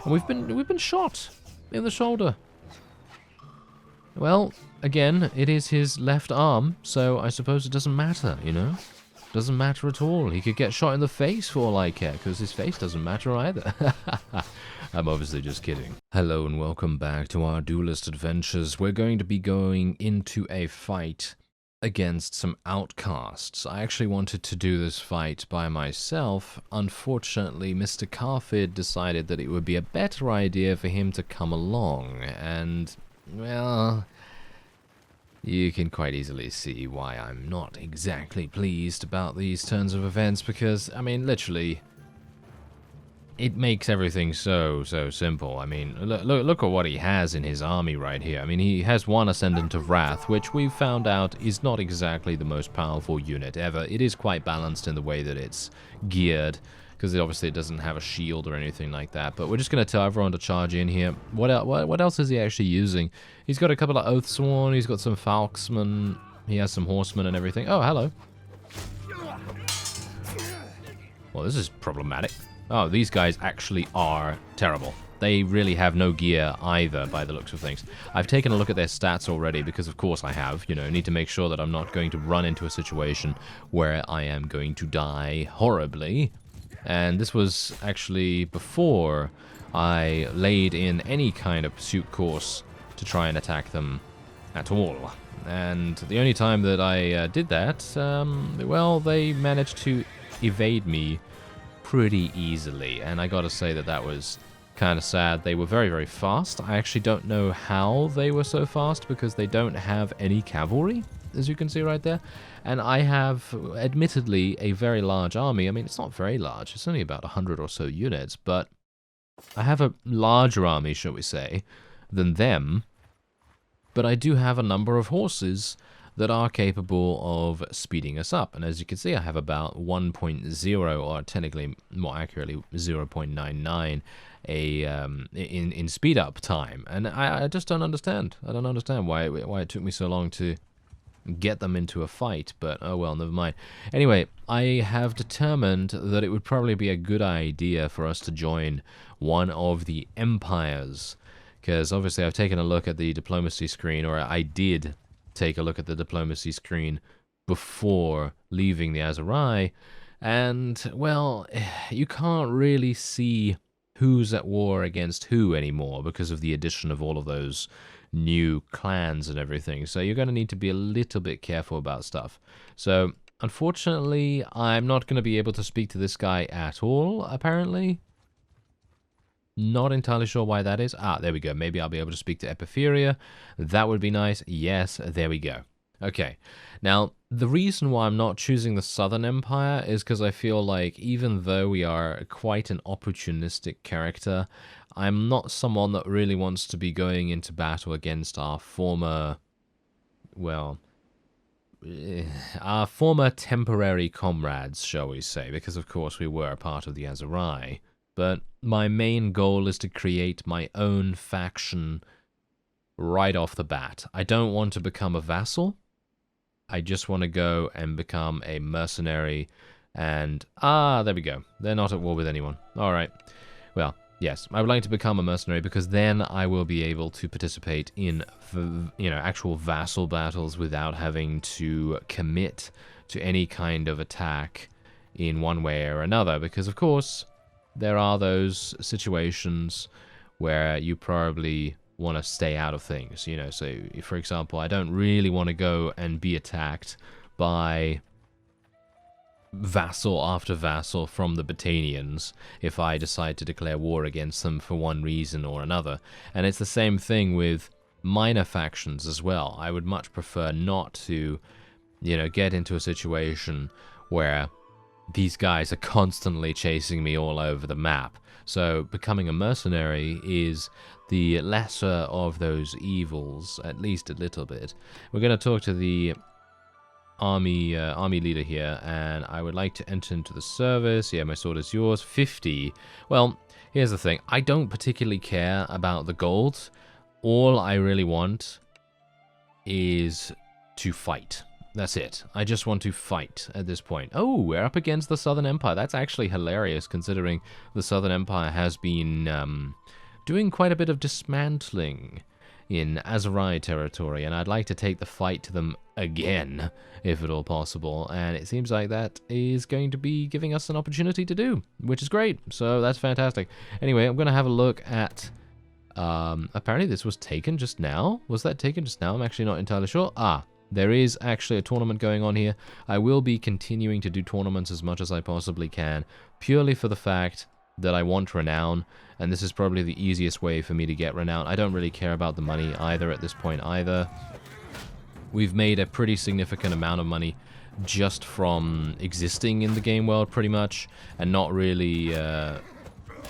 And we've been shot in the shoulder. Well, again, it is his left arm, so I suppose it doesn't matter, you know? Doesn't matter at all. He could get shot in the face for all I care, because his face doesn't matter either. I'm obviously just kidding. Hello and welcome back to our Duelist adventures. We're going to be going into a fight against some outcasts. I actually wanted to do this fight by myself. Unfortunately, Mr. Carfid decided that it would be a better idea for him to come along, and, well, you can quite easily see why I'm not exactly pleased about these turns of events, because, I mean, literally, it makes everything so simple. I mean, look at what he has in his army right here. I mean, he has one Ascendant of Wrath, which we've found out is not exactly the most powerful unit ever. It is quite balanced in the way that it's geared, because obviously it doesn't have a shield or anything like that. But we're just going to tell everyone to charge in here. What else is he actually using? He's got a couple of Oathsworn, he's got some Falksmen, he has some Horsemen and everything. Oh, hello. Well, this is problematic. Oh, these guys actually are terrible. They really have no gear either, by the looks of things. I've taken a look at their stats already, because of course I have. You know, need to make sure that I'm not going to run into a situation where I am going to die horribly. And this was actually before I laid in any kind of pursuit course to try and attack them at all. And the only time that I did that, well, they managed to evade me pretty easily, and I gotta say that that was kind of sad. They were very fast. I actually don't know how they were so fast, because they don't have any cavalry, as you can see right there, and I have admittedly a very large army. I mean, it's not very large, it's only about 100 or so units, but I have a larger army, shall we say, than them, but I do have a number of horses that are capable of speeding us up. And as you can see, I have about 1.0, or technically more accurately 0.99 in speed up time. And I just don't understand. I don't understand why it took me so long to get them into a fight, but oh well, never mind. Anyway, I have determined that it would probably be a good idea for us to join one of the empires, because obviously I've taken a look at the diplomacy screen, or I did take a look at the diplomacy screen before leaving the Aserai, and, well, you can't really see who's at war against who anymore because of the addition of all of those new clans and everything, so you're going to need to be a little bit careful about stuff. So, unfortunately, I'm not going to be able to speak to this guy at all, apparently. Not entirely sure why that is. Ah, there we go. Maybe I'll be able to speak to Epiphyria. That would be nice. Yes, there we go. Okay. Now, the reason why I'm not choosing the Southern Empire is because I feel like even though we are quite an opportunistic character, I'm not someone that really wants to be going into battle against our former, well, our former temporary comrades, shall we say, because of course we were a part of the Aserai. But my main goal is to create my own faction right off the bat. I don't want to become a vassal. I just want to go and become a mercenary. And, there we go. They're not at war with anyone. Alright. Well, yes, I would like to become a mercenary, because then I will be able to participate in, you know, actual vassal battles without having to commit to any kind of attack in one way or another. Because, of course, there are those situations where you probably want to stay out of things, you know. So, for example, I don't really want to go and be attacked by vassal after vassal from the Battanians if I decide to declare war against them for one reason or another. And it's the same thing with minor factions as well. I would much prefer not to, you know, get into a situation where these guys are constantly chasing me all over the map. So becoming a mercenary is the lesser of those evils, at least a little bit. We're going to talk to the army leader here, and I would like to enter into the service. Yeah, my sword is yours. 50. Well, here's the thing. I don't particularly care about the gold. All I really want is to fight. That's it. I just want to fight at this point. Oh, we're up against the Southern Empire. That's actually hilarious, considering the Southern Empire has been doing quite a bit of dismantling in Aserai territory, and I'd like to take the fight to them again, if at all possible, and it seems like that is going to be giving us an opportunity to do, which is great, so that's fantastic. Anyway, I'm going to have a look at, apparently this was taken just now. Was that taken just now? I'm actually not entirely sure. Ah, there is actually a tournament going on here. I will be continuing to do tournaments as much as I possibly can, purely for the fact that I want renown, and this is probably the easiest way for me to get renown. I don't really care about the money either at this point either. We've made a pretty significant amount of money just from existing in the game world, pretty much, and not really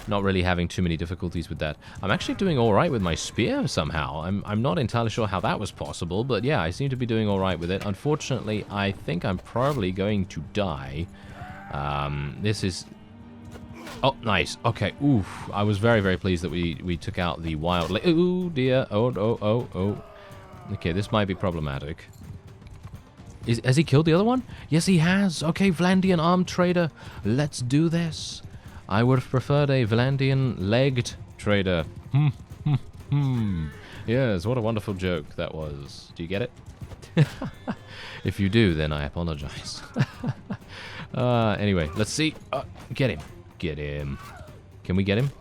having too many difficulties with that. I'm actually doing all right with my spear somehow. I'm not entirely sure how that was possible, but yeah, I seem to be doing all right with it. Unfortunately, I think I'm probably going to die. This is... Oh, nice. Okay. Oof. I was very, very pleased that we took out the wild... Ooh, dear. Oh. Okay, this might be problematic. Has he killed the other one? Yes, he has. Okay, Vlandian armed trader. Let's do this. I would have preferred a Vlandian-legged trader. Yes, what a wonderful joke that was. Do you get it? If you do, then I apologize. Anyway, let's see. Get him. Get him. Can we get him?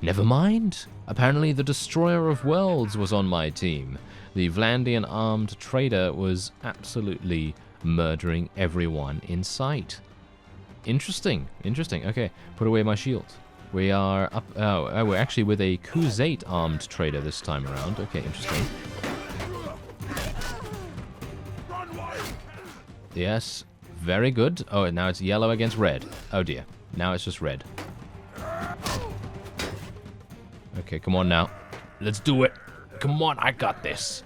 Never mind. Apparently the Destroyer of Worlds was on my team. The Vlandian armed trader was absolutely murdering everyone in sight. Interesting. Okay, put away my shield. We are up... Oh, we're actually with a Khuzait armed trader this time around. Okay, interesting. Yes, very good. Oh, and now it's yellow against red. Oh dear. Now it's just red. Okay, come on now. Let's do it. Come on, I got this.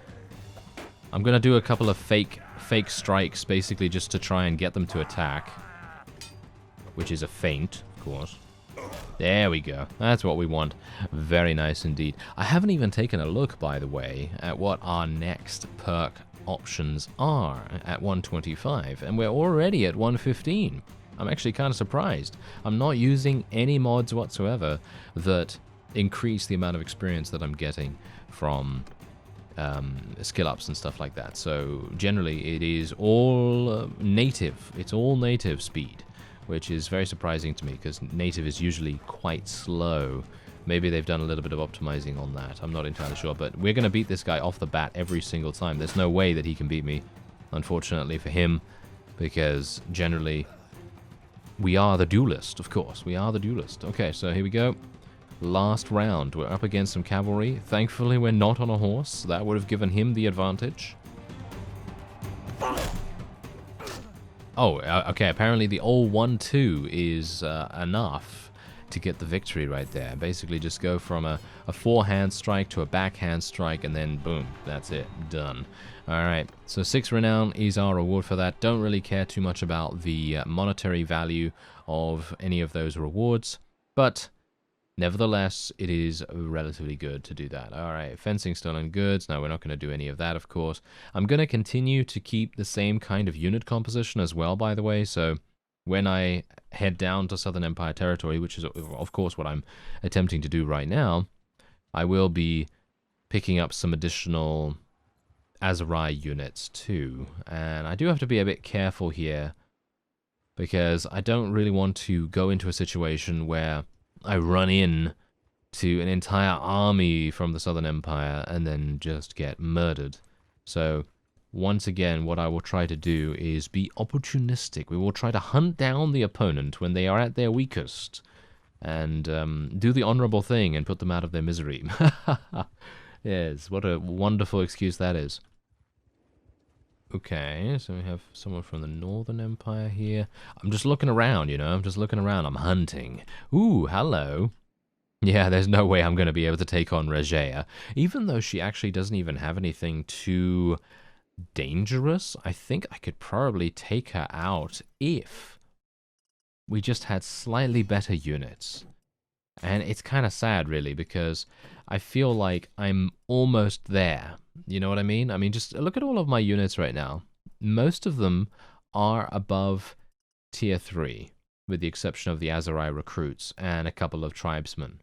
I'm gonna do a couple of fake strikes, basically just to try and get them to attack. Which is a feint, of course. There we go. That's what we want. Very nice indeed. I haven't even taken a look, by the way, at what our next perk options are at 125, and we're already at 115. I'm actually kind of surprised. I'm not using any mods whatsoever that increase the amount of experience that I'm getting from skill ups and stuff like that. So generally it is all native. It's all native speed, which is very surprising to me because native is usually quite slow. Maybe they've done a little bit of optimizing on that. I'm not entirely sure, but we're going to beat this guy off the bat every single time. There's no way that he can beat me, unfortunately for him, because generally we are the duelist, of course. We are the duelist. Okay, so here we go. Last round. We're up against some cavalry. Thankfully, we're not on a horse. That would have given him the advantage. Oh, okay. Apparently the old 1-2 is enough to get the victory right there. Basically, just go from a forehand strike to a backhand strike, and then boom, that's it. Done. Alright, so 6 renown is our reward for that. Don't really care too much about the monetary value of any of those rewards, but nevertheless, it is relatively good to do that. Alright, fencing stolen goods. Now, we're not going to do any of that, of course. I'm going to continue to keep the same kind of unit composition as well, by the way, so when I head down to Southern Empire territory, which is, of course, what I'm attempting to do right now, I will be picking up some additional Aserai units too, and I do have to be a bit careful here because I don't really want to go into a situation where I run in to an entire army from the Southern Empire and then just get murdered. So once again, what I will try to do is be opportunistic. We will try to hunt down the opponent when they are at their weakest and do the honorable thing and put them out of their misery. Yes, what a wonderful excuse that is. Okay, so we have someone from the Northern Empire here. I'm just looking around, you know. I'm just looking around. I'm hunting. Ooh, hello. Yeah, there's no way I'm going to be able to take on Regea. Even though she actually doesn't even have anything too dangerous, I think I could probably take her out if we just had slightly better units. And it's kind of sad, really, because I feel like I'm almost there. You know what I mean? I mean, just look at all of my units right now. most of them are above tier 3, with the exception of the Azurai recruits and a couple of tribesmen.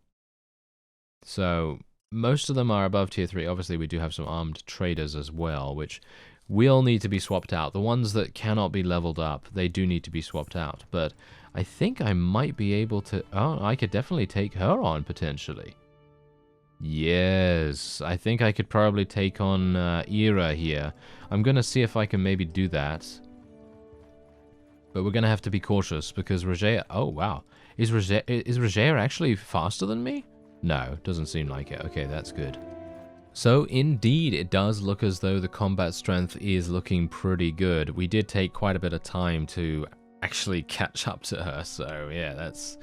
So most of them are above tier 3. Obviously, we do have some armed traders as well, which will need to be swapped out. The ones that cannot be leveled up, they do need to be swapped out. But I think I might be able to... Oh, I could definitely take her on, potentially. Yes, I think I could probably take on Ira here. I'm going to see if I can maybe do that. But we're going to have to be cautious, because Roger... Oh, wow. Is Roger actually faster than me? No, doesn't seem like it. Okay, that's good. So, indeed, it does look as though the combat strength is looking pretty good. We did take quite a bit of time to actually catch up to her, so yeah, that's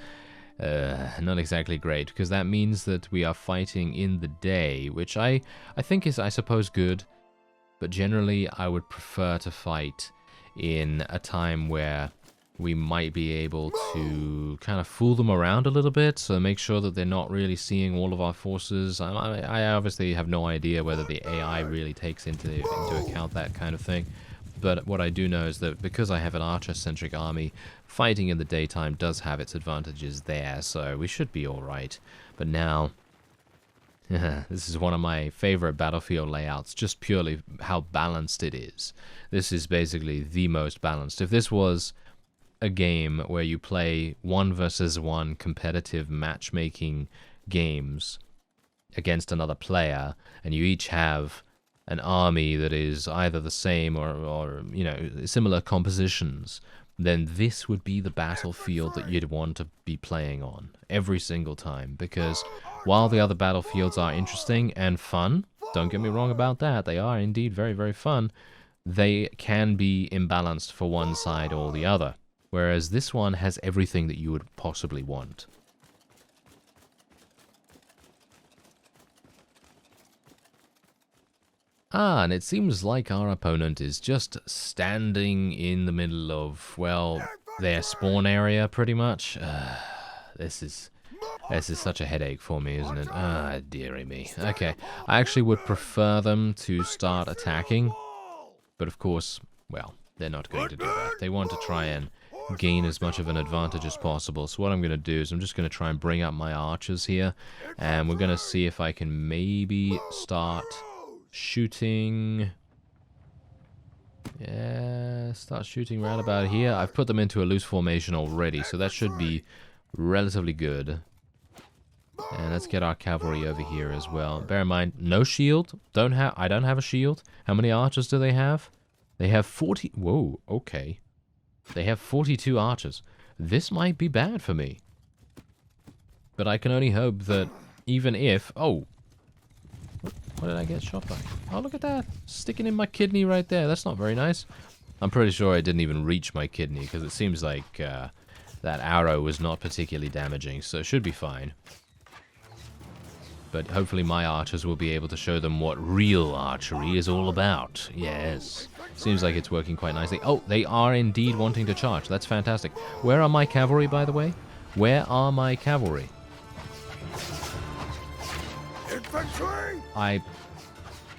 not exactly great, because that means that we are fighting in the day, which I think is, I suppose, good, but generally I would prefer to fight in a time where we might be able to kind of fool them around a little bit, so make sure that they're not really seeing all of our forces. I obviously have no idea whether the AI really takes into account that kind of thing, but what I do know is that because I have an archer-centric army, fighting in the daytime does have its advantages there, so we should be alright. But now, this is one of my favorite battlefield layouts, just purely how balanced it is. This is basically the most balanced. If this was a game where you play 1 versus 1 competitive matchmaking games against another player, and you each have an army that is either the same or you know, similar compositions, then this would be the battlefield that you'd want to be playing on every single time. Because while the other battlefields are interesting and fun, don't get me wrong about that, they are indeed very, very fun, they can be imbalanced for one side or the other. Whereas this one has everything that you would possibly want. Ah, and it seems like our opponent is just standing in the middle of, well, their spawn area, pretty much. This is such a headache for me, isn't it? Ah, dearie me. Okay, I actually would prefer them to start attacking. But of course, well, they're not going to do that. They want to try and gain as much of an advantage as possible. So what I'm going to do is I'm just going to try and bring up my archers here, and we're going to see if I can maybe start shooting. Yeah, start shooting right about here. I've put them into a loose formation already, so that should be relatively good. And let's get our cavalry over here as well. Bear in mind, no shield. I don't have a shield. How many archers do they have? They have 40. Whoa, okay. They have 42 archers. This might be bad for me. But I can only hope that even if... Oh! What did I get shot by? Oh, look at that. Sticking in my kidney right there. That's not very nice. I'm pretty sure I didn't even reach my kidney, because it seems like that arrow was not particularly damaging, so it should be fine. But hopefully my archers will be able to show them what real archery is all about. Yes. Seems like it's working quite nicely. Oh, they are indeed wanting to charge. That's fantastic. Where are my cavalry, by the way? Where are my cavalry? Infantry!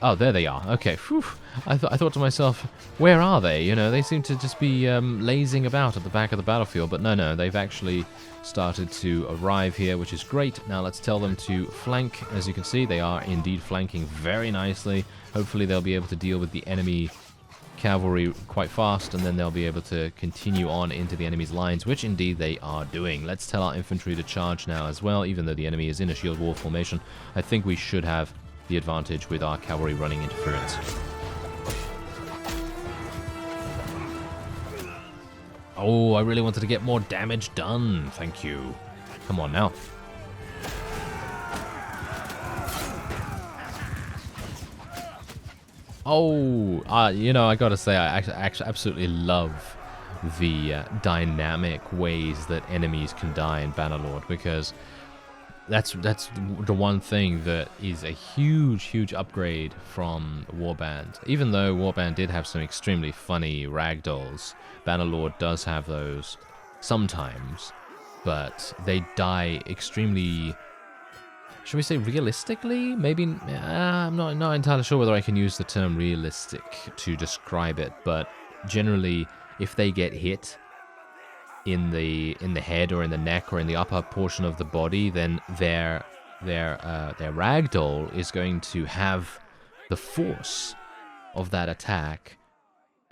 Oh, there they are. Okay. Whew. I thought to myself, where are they? You know, they seem to just be lazing about at the back of the battlefield. But no, they've actually started to arrive here, which is great. Now let's tell them to flank. As you can see, they are indeed flanking very nicely. Hopefully they'll be able to deal with the enemy cavalry quite fast, and then they'll be able to continue on into the enemy's lines, which indeed they are doing. Let's tell our infantry to charge now as well, even though the enemy is in a shield wall formation. I think we should have the advantage with our cavalry running interference. Oh, I really wanted to get more damage done. Thank you. Come on now. Oh, you know, I gotta say, I actually absolutely love the dynamic ways that enemies can die in Bannerlord, because that's the one thing that is a huge upgrade from Warband. Even though Warband did have some extremely funny ragdolls, Bannerlord does have those sometimes, but they die extremely should we say realistically? Maybe, I'm not entirely sure whether I can use the term realistic to describe it, but generally, if they get hit in the head or in the neck or in the upper portion of the body, then their ragdoll is going to have the force of that attack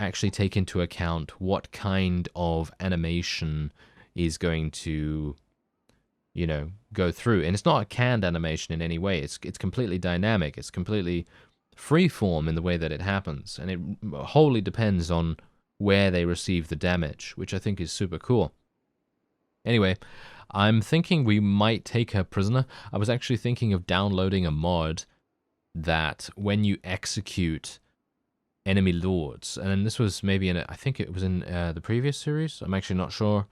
actually take into account what kind of animation is going to, you know, go through. And it's not a canned animation in any way. It's completely dynamic. It's completely freeform in the way that it happens. And it wholly depends on where they receive the damage, which I think is super cool. Anyway, I'm thinking we might take her prisoner. I was actually thinking of downloading a mod that when you execute enemy lords, and this was maybe in, I think it was in the previous series. I'm actually not sure.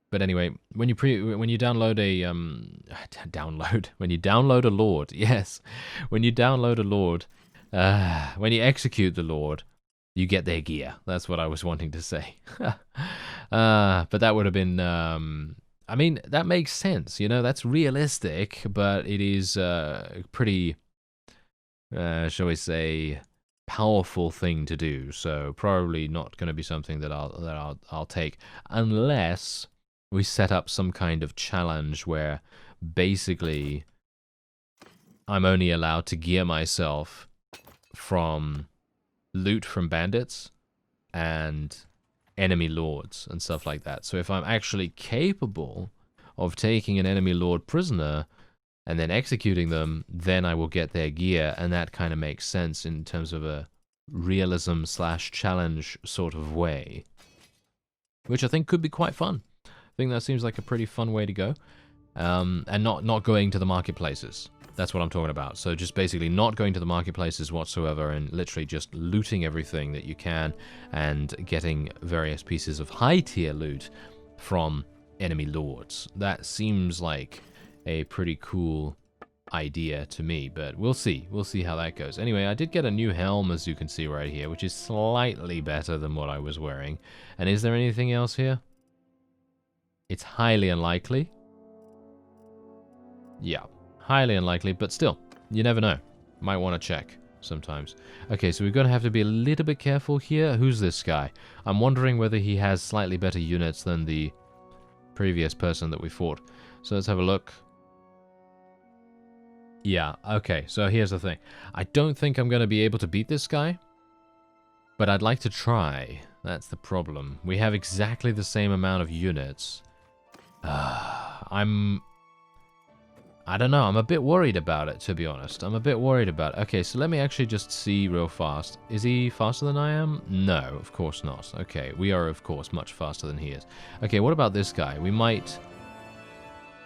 But anyway, when you download a when you download a lord, yes, when you download a lord, when you execute the lord, you get their gear. That's what I was wanting to say. But that would have been, I mean, that makes sense. You know, that's realistic, but it is pretty, shall we say, powerful thing to do. So probably not going to be something that I'll take unless we set up some kind of challenge where basically I'm only allowed to gear myself from loot from bandits and enemy lords and stuff like that. So if I'm actually capable of taking an enemy lord prisoner and then executing them, then I will get their gear, and that kind of makes sense in terms of a realism/challenge sort of way, which I think could be quite fun. I think that seems like a pretty fun way to go, and not going to the marketplaces. That's what I'm talking about. So just basically not going to the marketplaces whatsoever and literally just looting everything that you can and getting various pieces of high-tier loot from enemy lords. That seems like a pretty cool idea to me, but we'll see. We'll see how that goes. Anyway, I did get a new helm, as you can see right here, which is slightly better than what I was wearing. And is there anything else here? It's highly unlikely. Yeah. Highly unlikely, but still, you never know. Might want to check sometimes. Okay, so we're going to have to be a little bit careful here. Who's this guy? I'm wondering whether he has slightly better units than the previous person that we fought. So let's have a look. Yeah, okay, so here's the thing. I don't think I'm going to be able to beat this guy, but I'd like to try. That's the problem. We have exactly the same amount of units. I don't know, I'm a bit worried about it, to be honest. I'm a bit worried about it. Okay, so let me actually just see real fast. Is he faster than I am? No, of course not. Okay, we are, of course, much faster than he is. Okay, what about this guy? We might...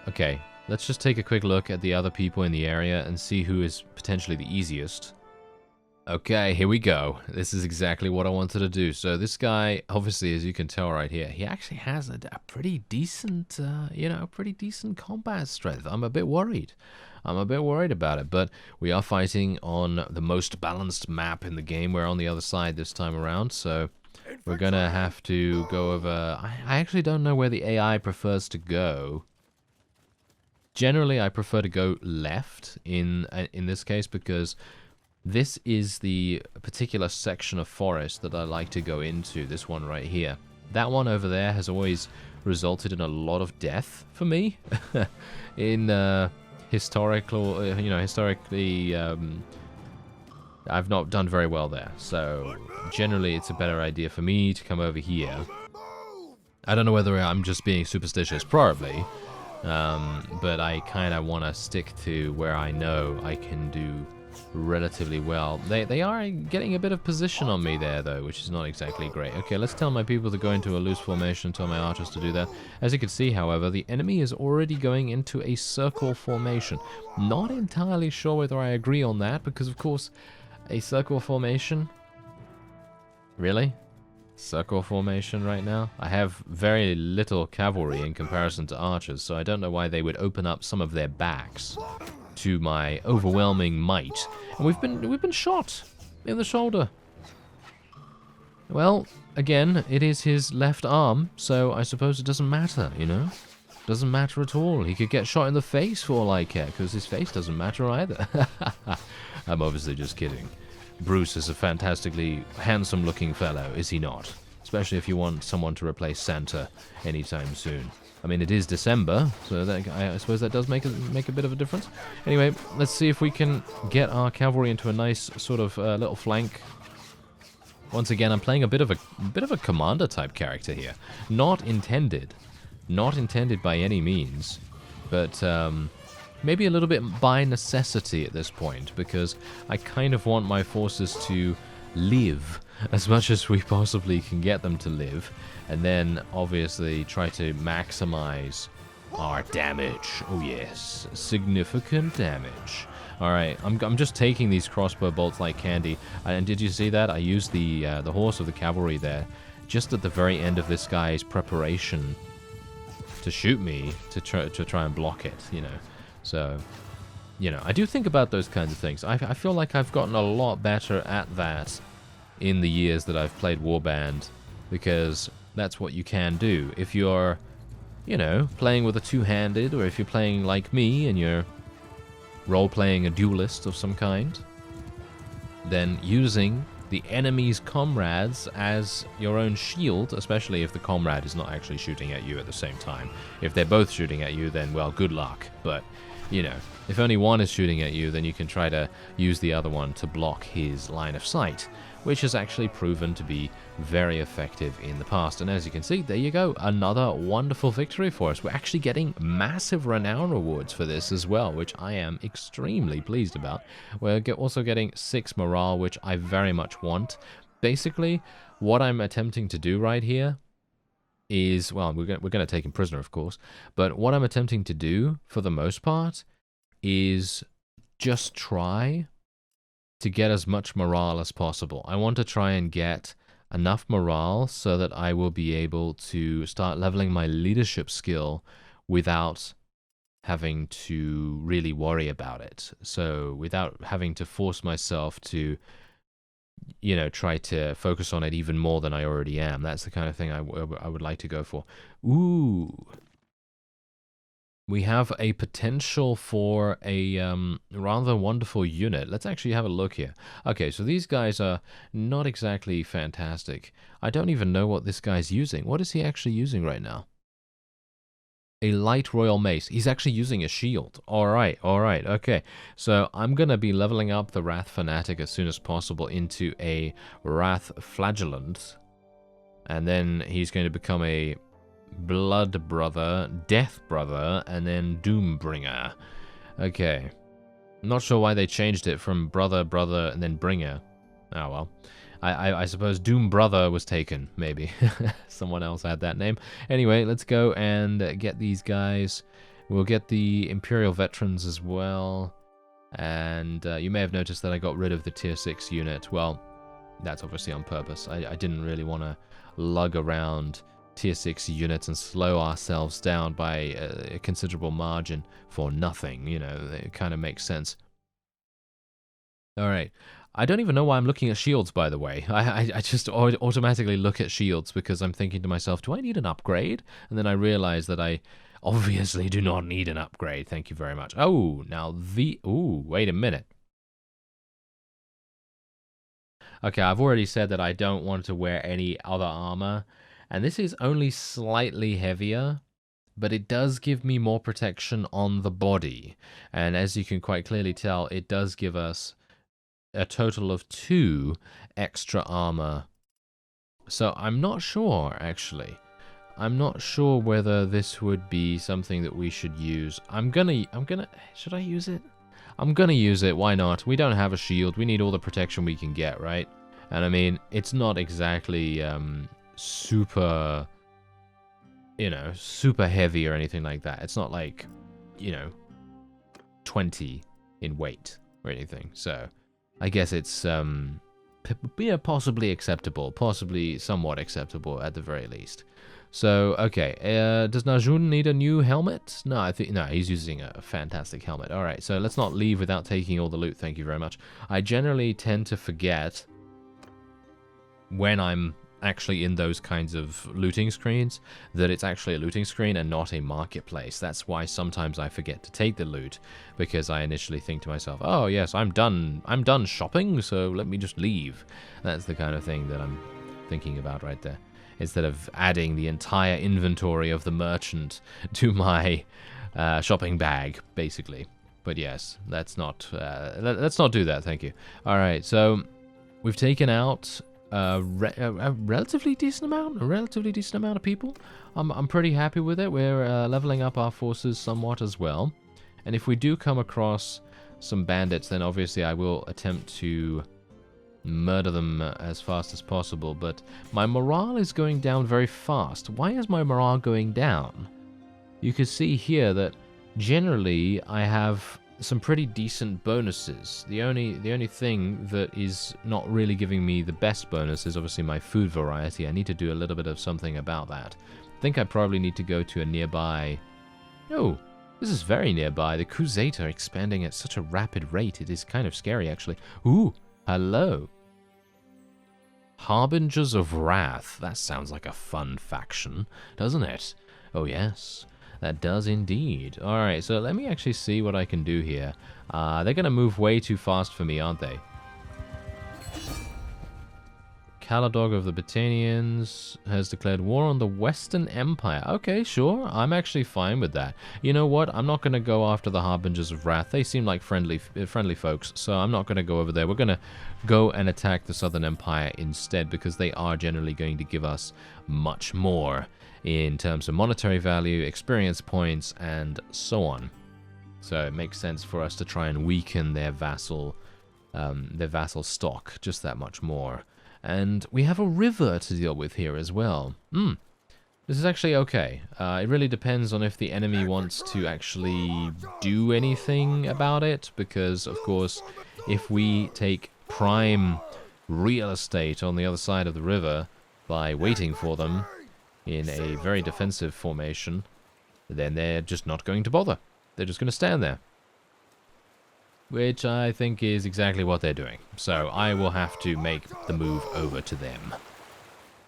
Okay, let's just take a quick look at the other people in the area and see who is potentially the easiest. Okay, here we go. This is exactly what I wanted to do. So this guy, obviously, as you can tell right here, he actually has a pretty decent, pretty decent combat strength. I'm a bit worried. I'm a bit worried about it, but we are fighting on the most balanced map in the game. We're on the other side this time around, so we're going to have to go over... I actually don't know where the AI prefers to go. Generally, I prefer to go left in this case because... This is the particular section of forest that I like to go into, this one right here. That one over there has always resulted in a lot of death for me. In historically, I've not done very well there. So generally it's a better idea for me to come over here. I don't know whether I'm just being superstitious, probably. But I kind of want to stick to where I know I can do relatively well. They are getting a bit of position on me there, though, which is not exactly great. Okay, let's tell my people to go into a loose formation, tell my archers to do that. As you can see, however, the enemy is already going into a circle formation. Not entirely sure whether I agree on that, because, of course, a circle formation... Really? Circle formation right now? I have very little cavalry in comparison to archers, so I don't know why they would open up some of their backs to my overwhelming might. And we've been shot in the shoulder. Well, again, it is his left arm, so I suppose it doesn't matter, you know? Doesn't matter at all. He could get shot in the face for all I care, because his face doesn't matter either. I'm obviously just kidding. Bruce is a fantastically handsome-looking fellow, is he not? Especially if you want someone to replace Santa anytime soon. I mean, it is December, so that, I suppose that does make a bit of a difference. Anyway, let's see if we can get our cavalry into a nice sort of little flank. Once again, I'm playing a bit of a commander-type character here. Not intended by any means, but maybe a little bit by necessity at this point, because I kind of want my forces to live as much as we possibly can get them to live, and then obviously try to maximize our damage. Oh yes, significant damage. Alright, I'm just taking these crossbow bolts like candy, and did you see that? I used the horse of the cavalry there, just at the very end of this guy's preparation to shoot me, to try and block it, you know. So, you know, I do think about those kinds of things. I feel like I've gotten a lot better at that in the years that I've played Warband, because that's what you can do. If you're, you know, playing with a two-handed, or if you're playing like me and you're role-playing a duelist of some kind, then using the enemy's comrades as your own shield, especially if the comrade is not actually shooting at you at the same time. If they're both shooting at you, then, well, good luck. But, you know, if only one is shooting at you, then you can try to use the other one to block his line of sight, which has actually proven to be very effective in the past. And as you can see, there you go, another wonderful victory for us. We're actually getting massive renown rewards for this as well, which I am extremely pleased about. We're also getting 6 morale, which I very much want. Basically, what I'm attempting to do right here is, well, we're going to take him prisoner, of course, but what I'm attempting to do, for the most part, is just try to get as much morale as possible. I want to try and get enough morale so that I will be able to start leveling my leadership skill without having to really worry about it. So without having to force myself to, you know, try to focus on it even more than I already am. That's the kind of thing I would like to go for. Ooh. We have a potential for a rather wonderful unit. Let's actually have a look here. Okay, so these guys are not exactly fantastic. I don't even know what this guy's using. What is he actually using right now? A light royal mace. He's actually using a shield. Alright, okay. So I'm going to be leveling up the Wrath Fanatic as soon as possible into a Wrath Flagellant. And then he's going to become a Blood Brother, Death Brother, and then Doombringer. Okay. I'm not sure why they changed it from Brother, and then Bringer. Oh well. I suppose Doom Brother was taken, maybe. Someone else had that name. Anyway, let's go and get these guys. We'll get the Imperial Veterans as well. And you may have noticed that I got rid of the Tier 6 unit. Well, that's obviously on purpose. I didn't really want to lug around Tier 6 units and slow ourselves down by a considerable margin for nothing. You know, it kind of makes sense. Alright. I don't even know why I'm looking at shields, by the way. I just automatically look at shields because I'm thinking to myself, do I need an upgrade? And then I realize that I obviously do not need an upgrade. Thank you very much. Oh, now ooh, wait a minute. Okay, I've already said that I don't want to wear any other armor. And this is only slightly heavier, but it does give me more protection on the body. And as you can quite clearly tell, it does give us a total of 2 extra armor. So I'm not sure, actually. I'm not sure whether this would be something that we should use. Should I use it? I'm gonna use it, why not? We don't have a shield, we need all the protection we can get, right? And I mean, it's not exactly super, you know, super heavy or anything like that. It's not like, you know, 20 in weight or anything. So I guess it's possibly acceptable, possibly somewhat acceptable at the very least. So okay, does Najun need a new helmet? No, I think no, he's using a fantastic helmet. All right, so let's not leave without taking all the loot. Thank you very much. I generally tend to forget when I'm actually in those kinds of looting screens, that it's actually a looting screen and not a marketplace. That's why sometimes I forget to take the loot, because I initially think to myself, oh yes, I'm done shopping, so let me just leave. That's the kind of thing that I'm thinking about right there, instead of adding the entire inventory of the merchant to my shopping bag, basically. But yes, let's not do that, thank you. Alright, so we've taken out a relatively decent amount of people. I'm pretty happy with it. We're leveling up our forces somewhat as well. And if we do come across some bandits, then obviously I will attempt to murder them as fast as possible. But my morale is going down very fast. Why is my morale going down? You can see here that generally I have some pretty decent bonuses. The only thing that is not really giving me the best bonus is obviously my food variety. I need to do a little bit of something about that. I think I probably need to go to a nearby... Oh, this is very nearby. The Crusades are expanding at such a rapid rate. It is kind of scary, actually. Ooh, hello. Harbingers of Wrath. That sounds like a fun faction, doesn't it? Oh, yes. That does indeed. Alright, so let me actually see what I can do here. They're going to move way too fast for me, aren't they? Caladog of the Britannians has declared war on the Western Empire. Okay, sure. I'm actually fine with that. You know what? I'm not going to go after the Harbingers of Wrath. They seem like friendly folks, so I'm not going to go over there. We're going to go and attack the Southern Empire instead, because they are generally going to give us much more in terms of monetary value, experience points, and so on. So it makes sense for us to try and weaken their vassal stock just that much more. And we have a river to deal with here as well. This is actually okay. It really depends on if the enemy wants to actually do anything about it, because, of course, if we take prime real estate on the other side of the river by waiting for them in a very defensive formation, then they're just not going to bother. They're just going to stand there. Which I think is exactly what they're doing. So I will have to make the move over to them.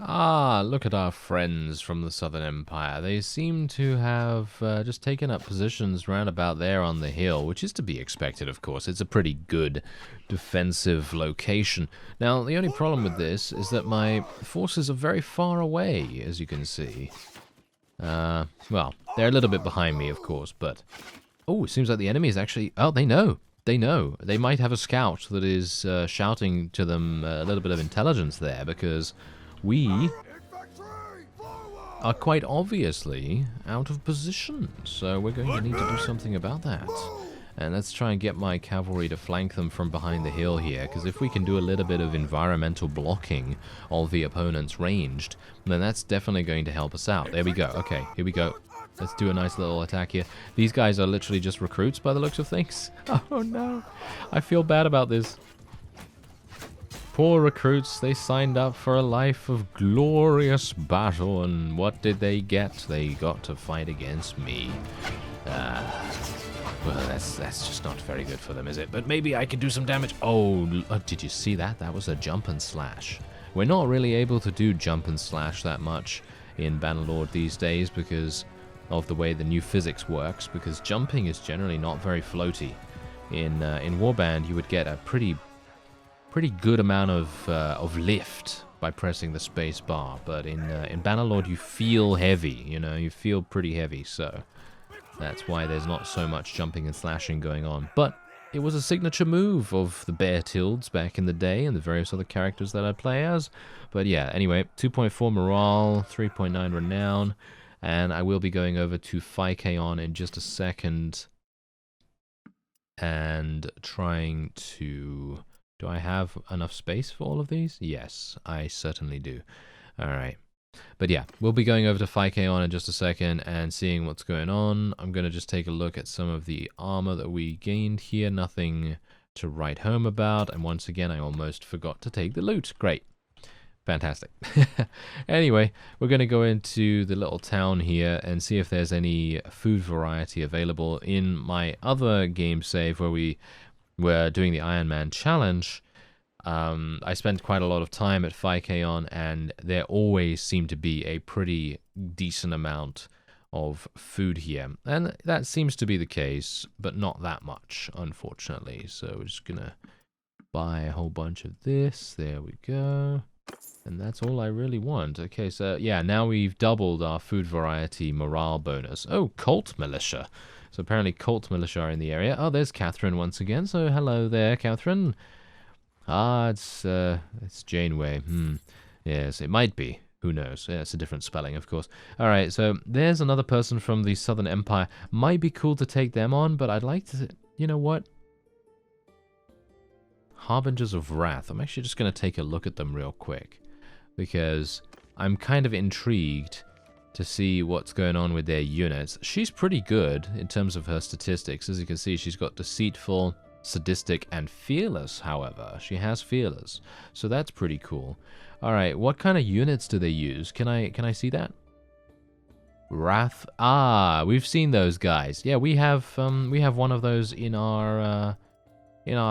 Ah, look at our friends from the Southern Empire. They seem to have just taken up positions round about there on the hill, which is to be expected, of course. It's a pretty good defensive location. Now, the only problem with this is that my forces are very far away, as you can see. Well, they're a little bit behind me, of course, but... Oh, it seems like the enemy is actually... Oh, they know. They know. They might have a scout that is shouting to them a little bit of intelligence there, because... we are quite obviously out of position, so we're going to need to do something about that. And let's try and get my cavalry to flank them from behind the hill here, because if we can do a little bit of environmental blocking of the opponent's ranged, then that's definitely going to help us out. There we go. Okay, here we go. Let's do a nice little attack here. These guys are literally just recruits by the looks of things. Oh no, I feel bad about this. Poor recruits, they signed up for a life of glorious battle, and what did they get? They got to fight against me. Well, that's just not very good for them, is it? But maybe I can do some damage. Oh, did you see that? That was a jump and slash. We're not really able to do jump and slash that much in Bannerlord these days because of the way the new physics works, because jumping is generally not very floaty. In Warband, you would get a pretty good amount of lift by pressing the space bar, but in Bannerlord you feel heavy, you know, you feel pretty heavy, so that's why there's not so much jumping and slashing going on. But it was a signature move of the Bear Tilds back in the day and the various other characters that I play as. But yeah, anyway, 2.4 morale, 3.9 renown, and I will be going over to Phykeon in just a second and trying to... Do I have enough space for all of these? Yes, I certainly do. Alright. But yeah, we'll be going over to Phykeon in just a second and seeing what's going on. I'm going to just take a look at some of the armor that we gained here. Nothing to write home about. And once again, I almost forgot to take the loot. Great. Fantastic. Anyway, we're going to go into the little town here and see if there's any food variety available. In my other game save where we were doing the Iron Man challenge, I spent quite a lot of time at Phykeon, and there always seemed to be a pretty decent amount of food here. And that seems to be the case, but not that much, unfortunately. So we're just gonna buy a whole bunch of this. There we go. And that's all I really want. Okay, so yeah, now we've doubled our food variety morale bonus. Oh, Cult Militia. So apparently Cult Militia are in the area. Oh, there's Catherine once again. So hello there, Catherine. Ah, it's Janeway. Yes, it might be. Who knows? Yeah, it's a different spelling, of course. Alright, so there's another person from the Southern Empire. Might be cool to take them on, but I'd like to... You know what? Harbingers of Wrath. I'm actually just going to take a look at them real quick, because I'm kind of intrigued to see what's going on with their units. She's pretty good in terms of her statistics. As you can see, she's got Deceitful, Sadistic, and Fearless, however. She has Fearless, so that's pretty cool. Alright, what kind of units do they use? Can I see that? Wrath. Ah, we've seen those guys. Yeah, we have one of those in our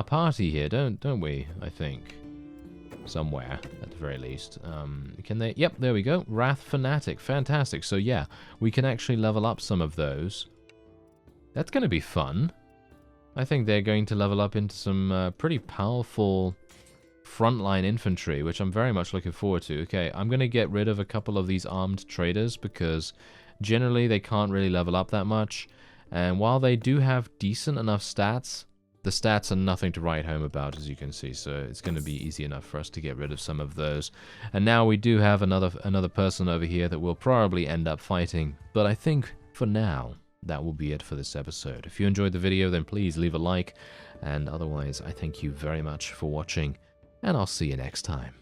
party here, don't we? I think somewhere at the very least. Can they? Yep, there we go. Wrath Fanatic, fantastic. So yeah, we can actually level up some of those. That's going to be fun. I think they're going to level up into some pretty powerful frontline infantry, which I'm very much looking forward to. Okay, I'm going to get rid of a couple of these armed traders because generally they can't really level up that much. And while they do have decent enough stats, the stats are nothing to write home about, as you can see, so it's going to be easy enough for us to get rid of some of those. And now we do have another person over here that will probably end up fighting, but I think for now that will be it for this episode. If you enjoyed the video, then please leave a like, and otherwise I thank you very much for watching, and I'll see you next time.